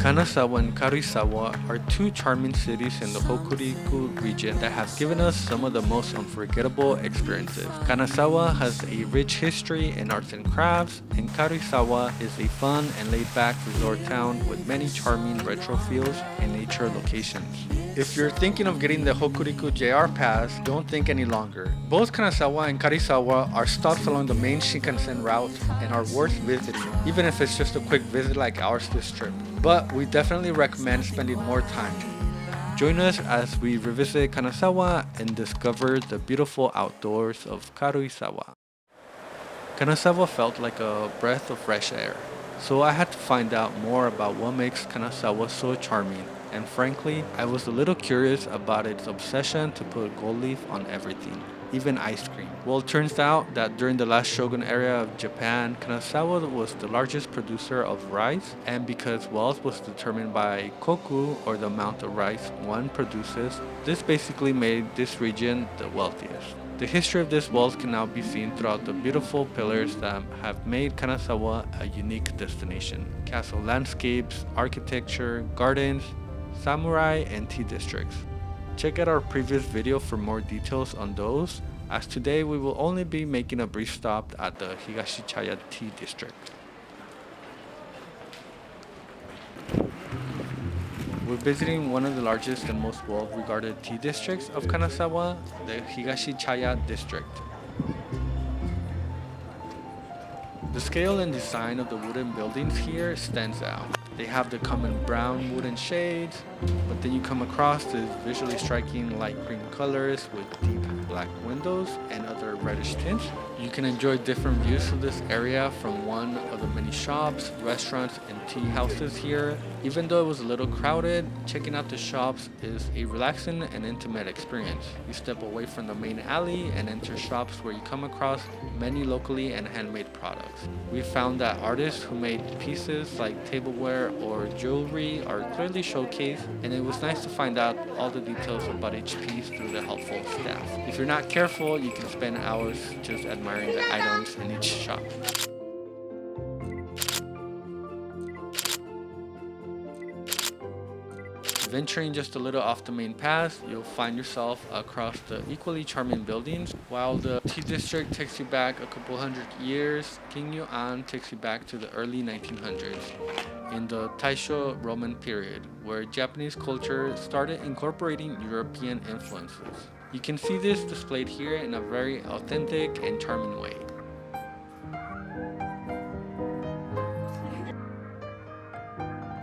Kanazawa and Karuizawa are two charming cities in the Hokuriku region that have given us some of the most unforgettable experiences. Kanazawa has a rich history in arts and crafts, and Karuizawa is a fun and laid-back resort town with many charming retro feels and nature locations. If you're thinking of getting the Hokuriku JR Pass, don't think any longer. Both Kanazawa and Karuizawa are stops along the main Shinkansen route and are worth visiting, even if it's just a quick visit like ours this trip. But we definitely recommend spending more time. Join us as we revisit Kanazawa and discover the beautiful outdoors of Karuizawa. Kanazawa felt like a breath of fresh air, so I had to find out more about what makes Kanazawa so charming. And frankly, I was a little curious about its obsession to put gold leaf on everything, even ice cream. Well, it turns out that during the last shogun era of Japan, Kanazawa was the largest producer of rice, and because wealth was determined by koku, or the amount of rice one produces, this basically made this region the wealthiest. The history of this wealth can now be seen throughout the beautiful pillars that have made Kanazawa a unique destination. Castle landscapes, architecture, gardens, samurai, and tea districts. Check out our previous video for more details on those, as today we will only be making a brief stop at the Higashi Chaya Tea District. We're visiting one of the largest and most well-regarded tea districts of Kanazawa, the Higashi Chaya District. The scale and design of the wooden buildings here stands out. They have the common brown wooden shades, but then you come across these visually striking light green colors with deep black windows and other reddish tints. You can enjoy different views of this area from one of the many shops, restaurants, and tea houses here. Even though it was a little crowded, checking out the shops is a relaxing and intimate experience. You step away from the main alley and enter shops where you come across many locally and handmade products. We found that artists who made pieces like tableware or jewelry are clearly showcased, and it was nice to find out all the details about each piece through the helpful staff. If you're not careful, you can spend hours just admiring the items in each shop. Venturing just a little off the main path, you'll find yourself across the equally charming buildings. While the tea district takes you back a couple hundred years, Kingyoan takes you back to the early 1900s, in the Taisho Roman period, where Japanese culture started incorporating European influences. You can see this displayed here in a very authentic and charming way.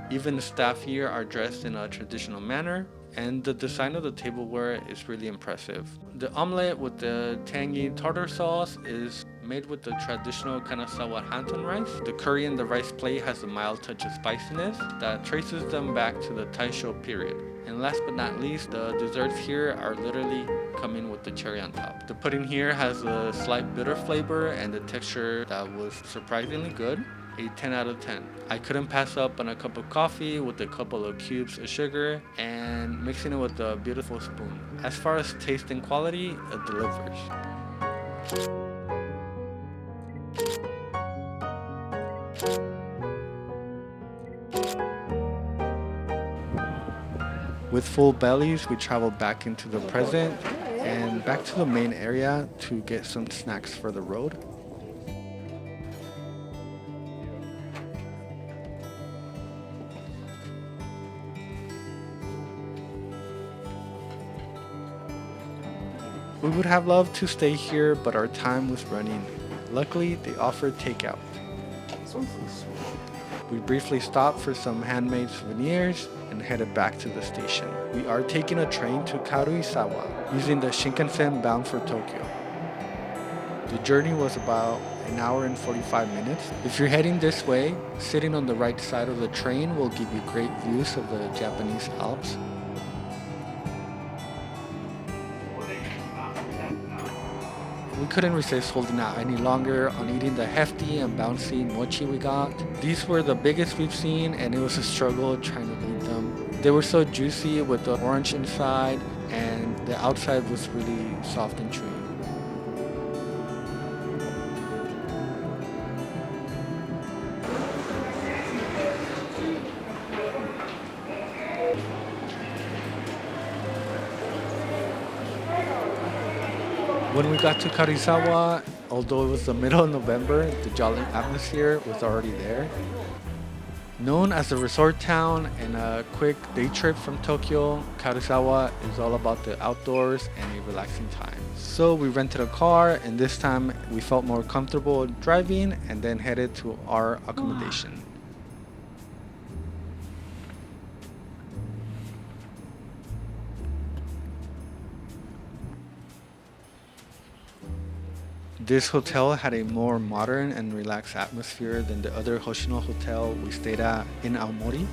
Even the staff here are dressed in a traditional manner, and the design of the tableware is really impressive. The omelette with the tangy tartar sauce is made with the traditional Kanazawa Hanton rice. The curry in the rice plate has a mild touch of spiciness that traces them back to the Taisho period. And last but not least, the desserts here are literally coming with the cherry on top. The pudding here has a slight bitter flavor and the texture that was surprisingly good. A 10 out of 10. I couldn't pass up on a cup of coffee with a couple of cubes of sugar and mixing it with a beautiful spoon. As far as taste and quality, it delivers. With full bellies, we traveled back into the present and back to the main area to get some snacks for the road. We would have loved to stay here, but our time was running. Luckily, they offered takeout. We briefly stopped for some handmade souvenirs and headed back to the station. We are taking a train to Karuizawa using the Shinkansen bound for Tokyo. The journey was about an hour and 45 minutes. If you're heading this way, sitting on the right side of the train will give you great views of the Japanese Alps. We couldn't resist holding out any longer on eating the hefty and bouncy mochi we got. These were the biggest we've seen, and it was a struggle trying to eat them. They were so juicy with the orange inside, and the outside was really soft and chewy. When we got to Karuizawa, although it was the middle of November, the jolly atmosphere was already there. Known as a resort town and a quick day trip from Tokyo, Kanazawa is all about the outdoors and a relaxing time. So we rented a car, and this time we felt more comfortable driving and then headed to our accommodation. This hotel had a more modern and relaxed atmosphere than the other Hoshino hotel we stayed at in Aomori.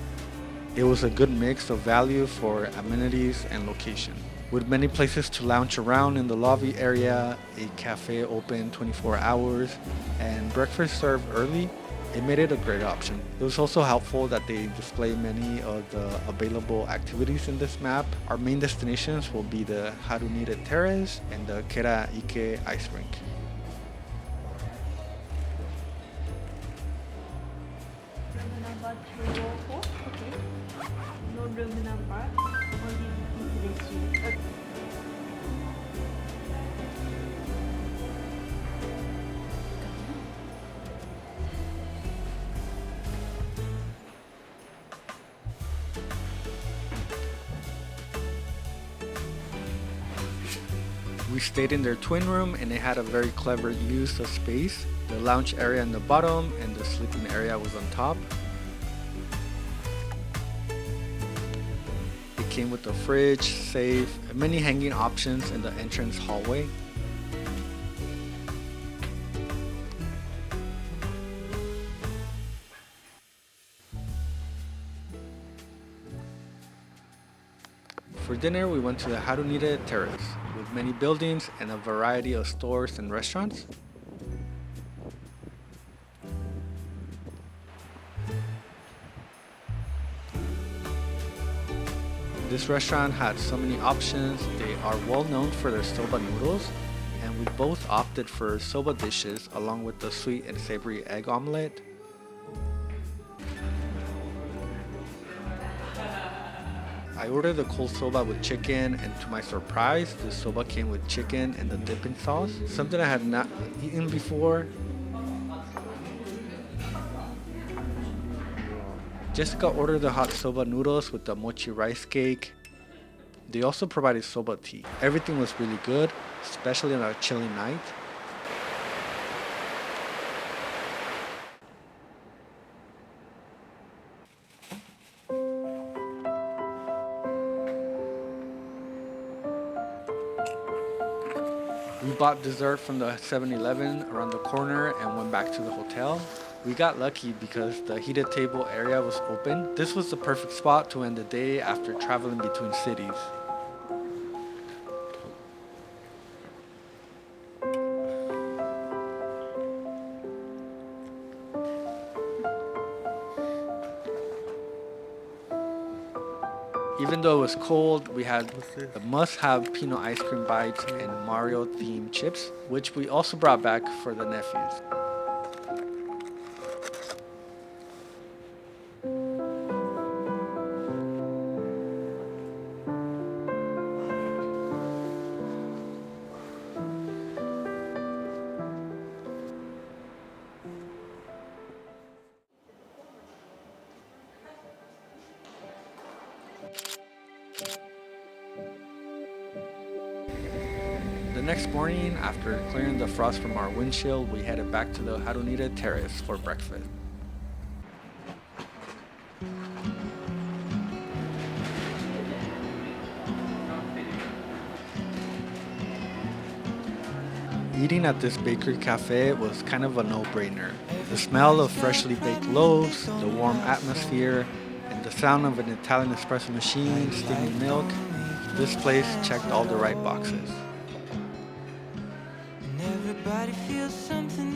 It was a good mix of value for amenities and location. With many places to lounge around in the lobby area, a cafe open 24 hours, and breakfast served early, it made it a great option. It was also helpful that they display many of the available activities in this map. Our main destinations will be the Harunide Terrace and the Kera-Ike ice rink. Number 304, okay. No room number, only reservation. We stayed in their twin room and it had a very clever use of space. The lounge area in the bottom and the sleeping area was on top. It came with a fridge, safe, and many hanging options in the entrance hallway. For dinner, we went to the Harunide Terrace, with many buildings and a variety of stores and restaurants. This restaurant had so many options. They are well known for their soba noodles, and we both opted for soba dishes along with the sweet and savory egg omelette. I ordered the cold soba with chicken, and to my surprise, the soba came with chicken and the dipping sauce, something I had not eaten before. Jessica ordered the hot soba noodles with the mochi rice cake. They also provided soba tea. Everything was really good, especially on a chilly night. We bought dessert from the 7-Eleven around the corner and went back to the hotel. We got lucky because the heated table area was open. This was the perfect spot to end the day after traveling between cities. Even though it was cold, we had the must-have Pinot ice cream bites and Mario-themed chips, which we also brought back for the nephews. The next morning, after clearing the frost from our windshield, we headed back to the Harunide Terrace for breakfast. Eating at this bakery cafe was kind of a no-brainer. The smell of freshly baked loaves, the warm atmosphere, and the sound of an Italian espresso machine steaming milk, this place checked all the right boxes.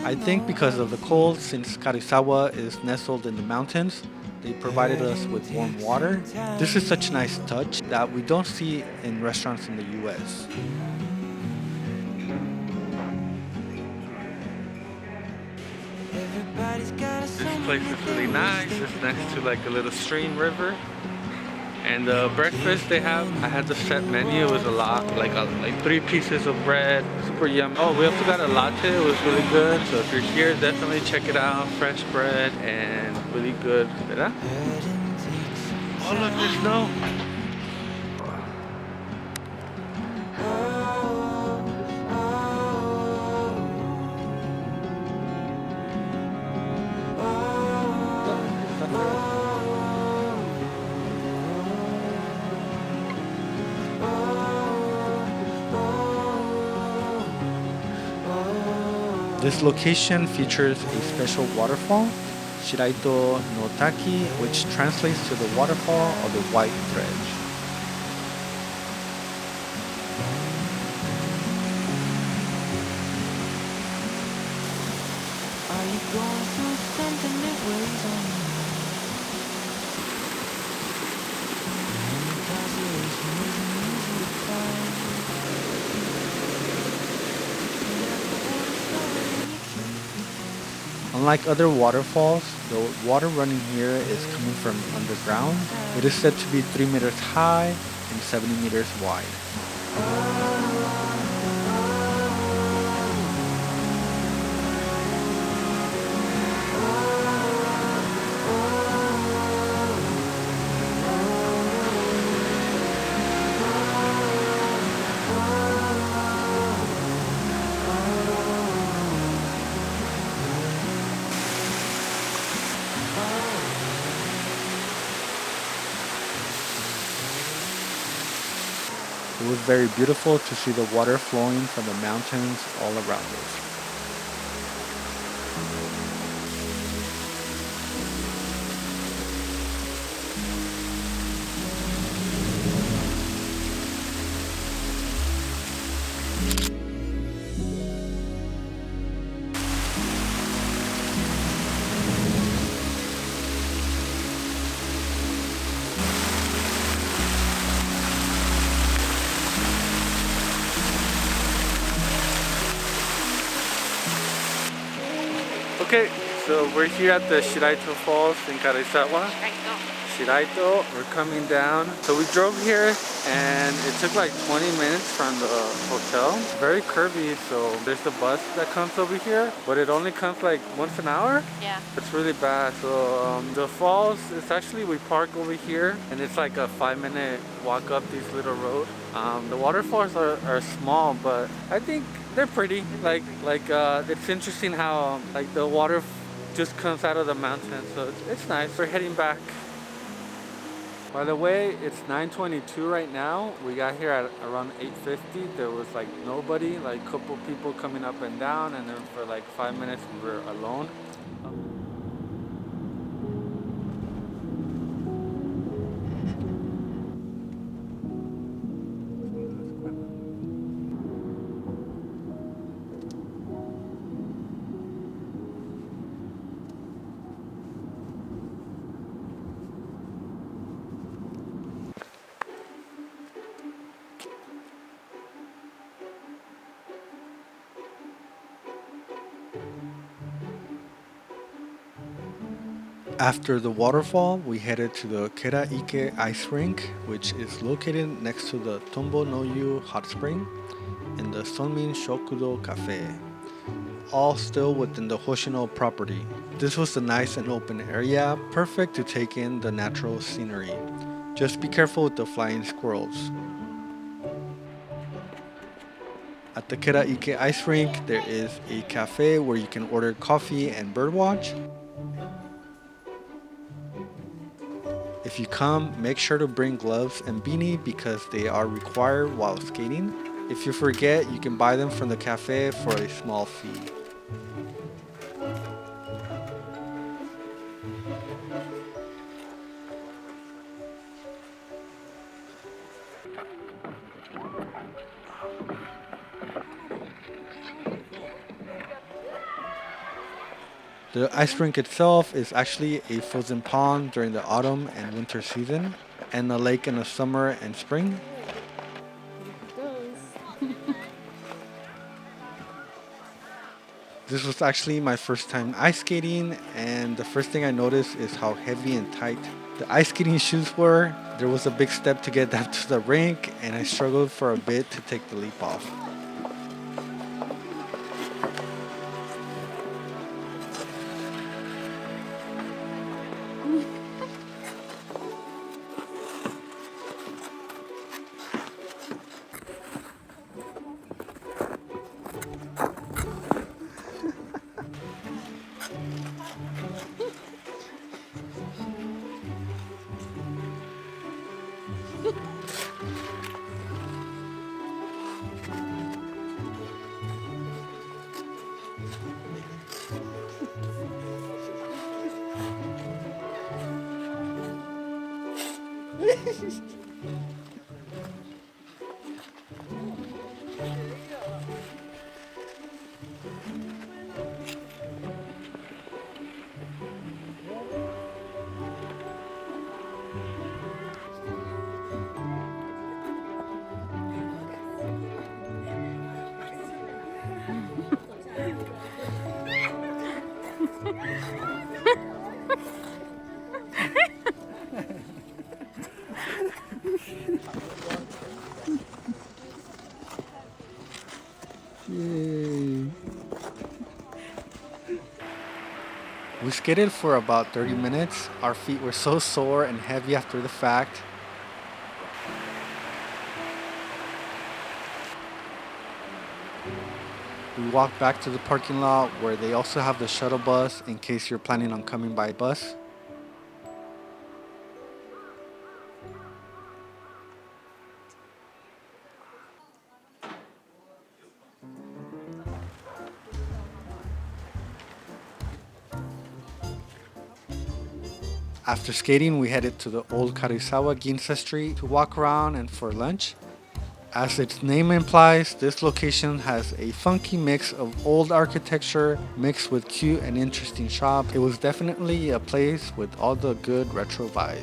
I think because of the cold, since Karuizawa is nestled in the mountains, they provided us with warm water. This is such a nice touch that we don't see in restaurants in the US. This place is really nice. It's next to like a little stream river. And the breakfast they have, I had the set menu. It was a lot, like 3 pieces of bread, super yum. Oh, we also got a latte. It was really good. So if you're here, definitely check it out. Fresh bread and really good. ¿Verdad? Oh, look, there's snow. This location features a special waterfall, Shiraito no Taki, which translates to the waterfall of the white thread. Unlike other waterfalls, the water running here is coming from underground. It is said to be 3 meters high and 70 meters wide. It was very beautiful to see the water flowing from the mountains all around us. Okay, so we're here at the Shiraito Falls in Karuizawa. Shiraito, we're coming down. So we drove here and it took like 20 minutes from the hotel. Very curvy, so there's the bus that comes over here, but it only comes like once an hour. Yeah. It's really bad. So the falls, it's actually, we park over here and it's like a 5-minute walk up these little roads. The waterfalls are small, but I think they're pretty. It's interesting how like the water just comes out of the mountain, so it's nice. We're heading back. By the way, it's 9:22 right now. We got here at around 8:50. There was like nobody, like a couple people coming up and down, and then for like 5 minutes we were alone. After the waterfall, we headed to the Kera-Ike ice rink, which is located next to the Tombo no Yu hot spring and the Sonmin Shokudo Cafe, all still within the Hoshino property. This was a nice and open area, perfect to take in the natural scenery. Just be careful with the flying squirrels. At the Kera-Ike ice rink, there is a cafe where you can order coffee and birdwatch. If you come, make sure to bring gloves and beanie because they are required while skating. If you forget, you can buy them from the cafe for a small fee. The ice rink itself is actually a frozen pond during the autumn and winter season, and a lake in the summer and spring. This was actually my first time ice skating, and the first thing I noticed is how heavy and tight The ice skating shoes were. There was a big step to get them to the rink, and I struggled for a bit to take the leap off. Yay. We skated for about 30 minutes. Our feet were so sore and heavy after the fact. We walked back to the parking lot where they also have the shuttle bus in case you're planning on coming by bus. After skating, we headed to the old Karuizawa Ginza Street to walk around and for lunch. As its name implies, this location has a funky mix of old architecture mixed with cute and interesting shops. It was definitely a place with all the good retro vibe.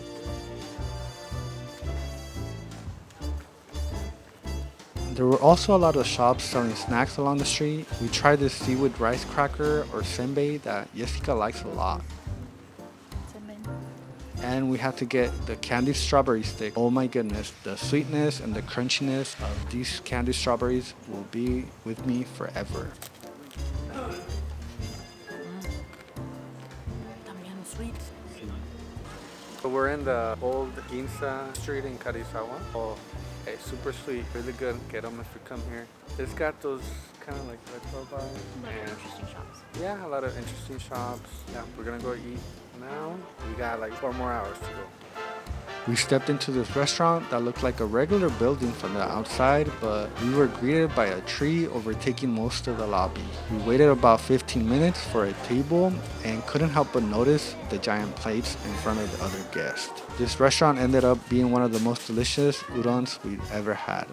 There were also a lot of shops selling snacks along the street. We tried this seaweed rice cracker or senbei that Jessica likes a lot. And we had to get the candied strawberry stick. Oh my goodness, the sweetness and the crunchiness of these candied strawberries will be with me forever. Sweet. So we're in the old Ginza Street in Karuizawa. Oh, hey, super sweet, really good. Get them if you come here. It's got those kind of like retro vibes. And Interesting shops. yeah, a lot of interesting shops. Yeah, we're gonna go eat now. We got like 4 more hours to go. We stepped into this restaurant that looked like a regular building from the outside, but we were greeted by a tree overtaking most of the lobby. We waited about 15 minutes for a table and couldn't help but notice the giant plates in front of the other guests. This restaurant ended up being one of the most delicious udons we'd ever had.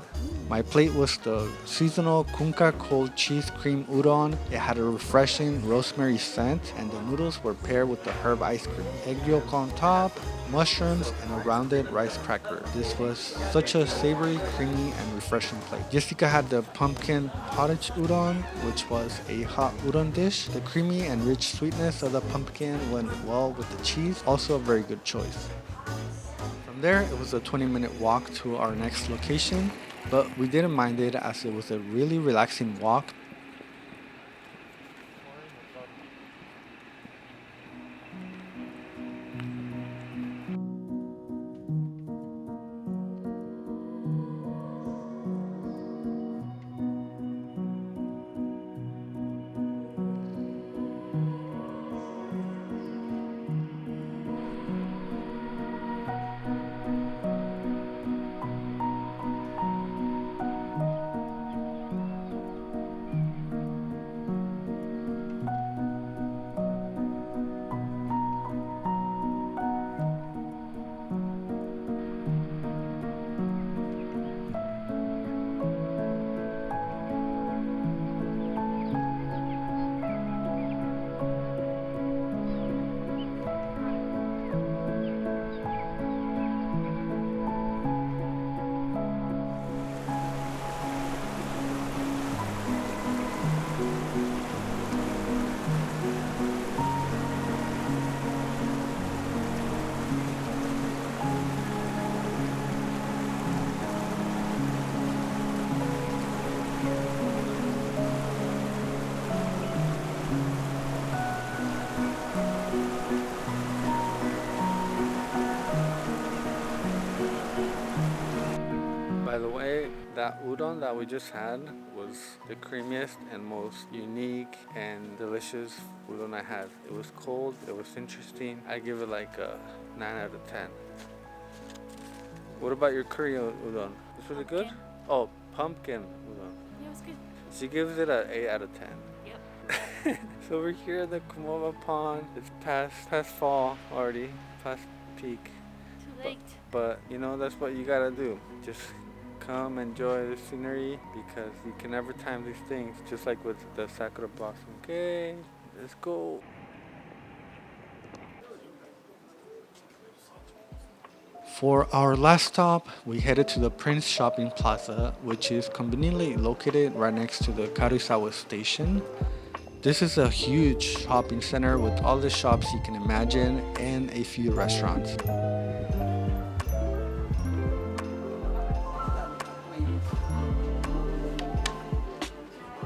My plate was the seasonal Kunka cold cheese cream udon. It had a refreshing rosemary scent, and the noodles were paired with the herb ice cream, egg yolk on top, mushrooms, and a rounded rice cracker. This was such a savory, creamy, and refreshing plate. Jessica had the pumpkin pottage udon, which was a hot udon dish. The creamy and rich sweetness of the pumpkin went well with the cheese, also a very good choice. From there, it was a 20-minute walk to our next location, but we didn't mind it as it was a really relaxing walk. That udon that we just had was the creamiest and most unique and delicious udon I had. It was cold, it was interesting. I give it like a 9 out of 10. What about your curry udon? It's really good? Pumpkin. Oh, pumpkin udon. Yeah, it was good. She gives it an 8 out of 10. Yep. So we're here at the Kumoba Pond. It's past fall already, past peak. Too late. But you know, that's what you gotta do. Just come enjoy the scenery because you can never time these things, just like with the sakura blossom. Okay, let's go. For our last stop, we headed to the Prince Shopping Plaza, which is conveniently located right next to the Karuizawa station. This is a huge shopping center with all the shops you can imagine and a few restaurants.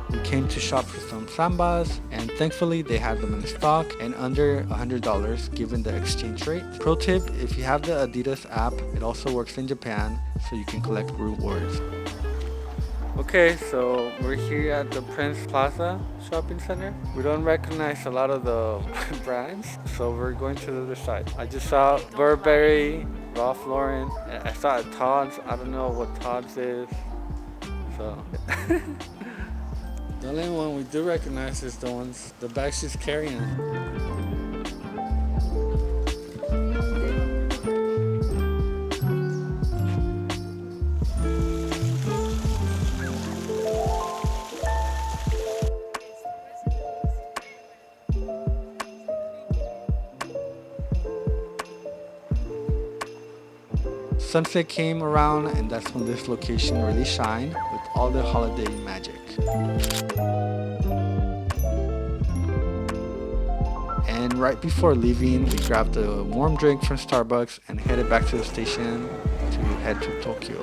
We came to shop for some sambas, and thankfully they had them in stock and under $100 given the exchange rate. Pro tip, if you have the Adidas app, it also works in Japan, so you can collect rewards. Okay, so we're here at the Prince Plaza Shopping Center. We don't recognize a lot of the brands, so we're going to the other side. I just saw Burberry, Ralph Lauren, and I saw Todd's. I don't know what Todd's is, so. The only one we do recognize is the bag she's carrying. Sunset came around, and that's when this location really shined with all the holiday magic. And right before leaving, we grabbed a warm drink from Starbucks and headed back to the station to head to Tokyo.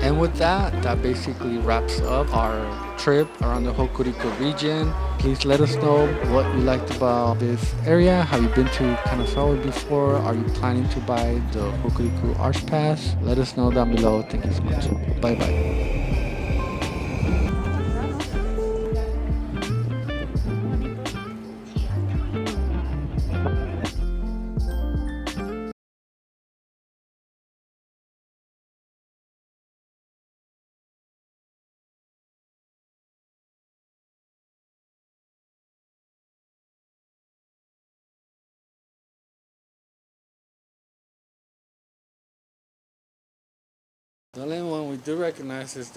And with that basically wraps up our trip around the Hokuriku region. Please let us know what you liked about this area. Have you been to Kanazawa before? Are you planning to buy the Hokuriku Arch Pass? Let us know down below. Thank you so much. Bye bye. The only one we do recognize is